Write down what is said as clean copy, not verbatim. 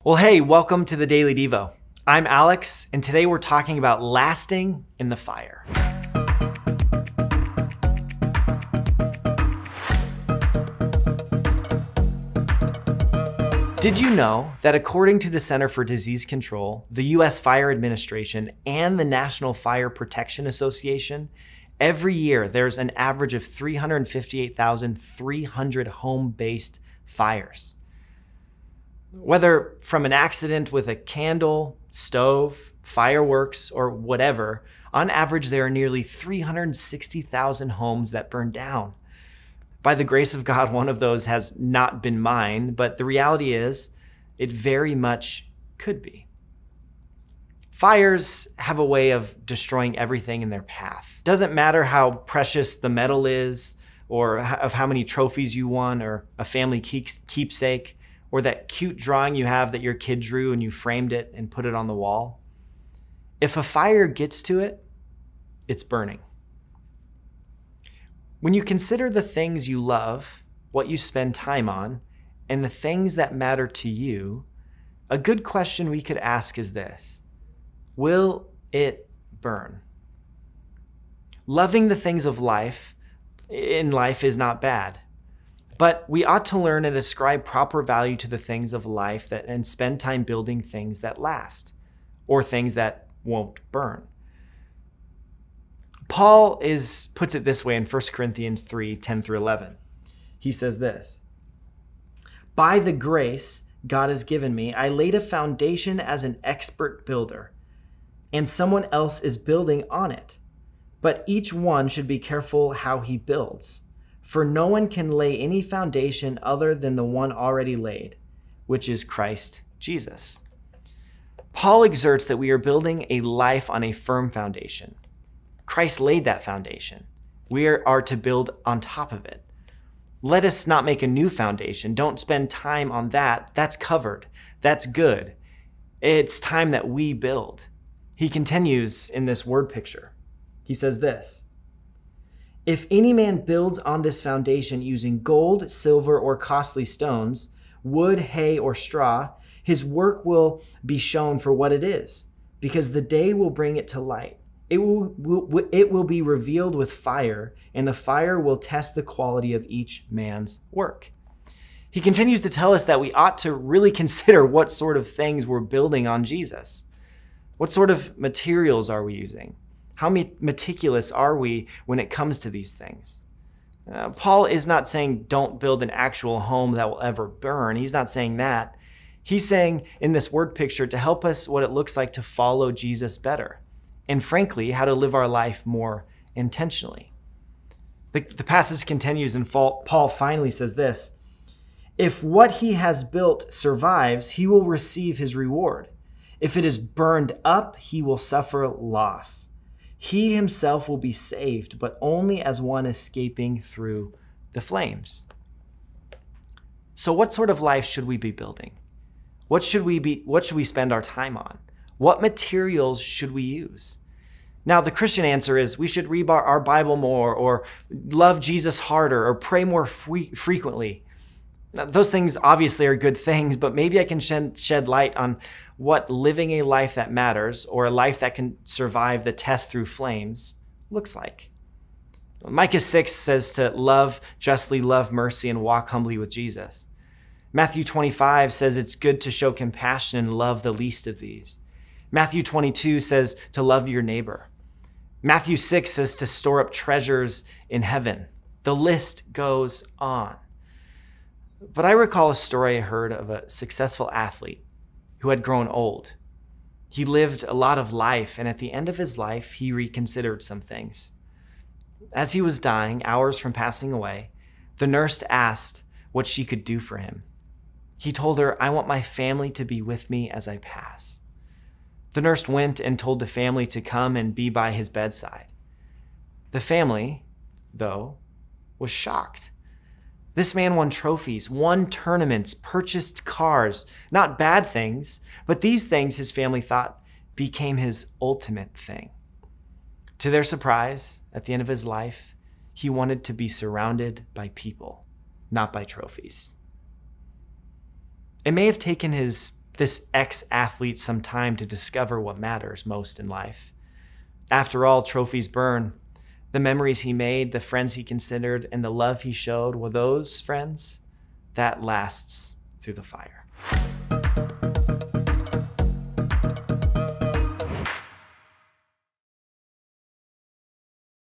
Well, hey, welcome to the Daily Devo. I'm Alex, and today we're talking about lasting in the fire. Did you know that according to the Center for Disease Control, the U.S. Fire Administration, and the National Fire Protection Association, every year there's an average of 358,300 home-based fires? Whether from an accident with a candle, stove, fireworks, or whatever, on average there are nearly 360,000 homes that burn down. By the grace of God, one of those has not been mine, but the reality is it very much could be. Fires have a way of destroying everything in their path. Doesn't matter how precious the metal is, or of how many trophies you won, or a family keepsake, or that cute drawing you have that your kid drew and you framed it and put it on the wall. If a fire gets to it, it's burning. When you consider the things you love, what you spend time on, and the things that matter to you, a good question we could ask is this: will it burn? Loving the things of life in life is not bad. But we ought to learn and ascribe proper value to the things of life and spend time building things that last, or things that won't burn. Paul puts it this way in 1 Corinthians 3:10-11. He says this: "By the grace God has given me, I laid a foundation as an expert builder, and someone else is building on it. But each one should be careful how he builds. For no one can lay any foundation other than the one already laid, which is Christ Jesus." Paul exerts that we are building a life on a firm foundation. Christ laid that foundation. We are to build on top of it. Let us not make a new foundation. Don't spend time on that. That's covered. That's good. It's time that we build. He continues in this word picture. He says this: "If any man builds on this foundation using gold, silver, or costly stones, wood, hay, or straw, his work will be shown for what it is, because the day will bring it to light. It will be revealed with fire, and the fire will test the quality of each man's work." He continues to tell us that we ought to really consider what sort of things we're building on Jesus. What sort of materials are we using? How meticulous are we when it comes to these things? Paul is not saying don't build an actual home that will ever burn. He's not saying that. He's saying in this word picture to help us what it looks like to follow Jesus better, and frankly, how to live our life more intentionally. The passage continues, and Paul finally says this: "If what he has built survives, he will receive his reward. If it is burned up, he will suffer loss. He himself will be saved, but only as one escaping through the flames." So what sort of life should we be building? What should we spend our time on? What materials should we use? Now, the Christian answer is we should read our Bible more, or love Jesus harder, or pray more frequently. Now, those things obviously are good things, but maybe I can shed light on what living a life that matters, or a life that can survive the test through flames, looks like. Micah 6 says to love justly, love mercy, and walk humbly with Jesus. Matthew 25 says it's good to show compassion and love the least of these. Matthew 22 says to love your neighbor. Matthew 6 says to store up treasures in heaven. The list goes on. But I recall a story I heard of a successful athlete who had grown old. He lived a lot of life, and at the end of his life, he reconsidered some things. As he was dying, hours from passing away, the nurse asked what she could do for him. He told her, "I want my family to be with me as I pass." The nurse went and told the family to come and be by his bedside. The family, though, was shocked. This man won trophies, won tournaments, purchased cars, not bad things, but these things his family thought became his ultimate thing. To their surprise, at the end of his life, he wanted to be surrounded by people, not by trophies. It may have taken his this ex-athlete some time to discover what matters most in life. After all, trophies burn. The memories he made, the friends he considered, and the love he showed, well, those friends, that lasts through the fire.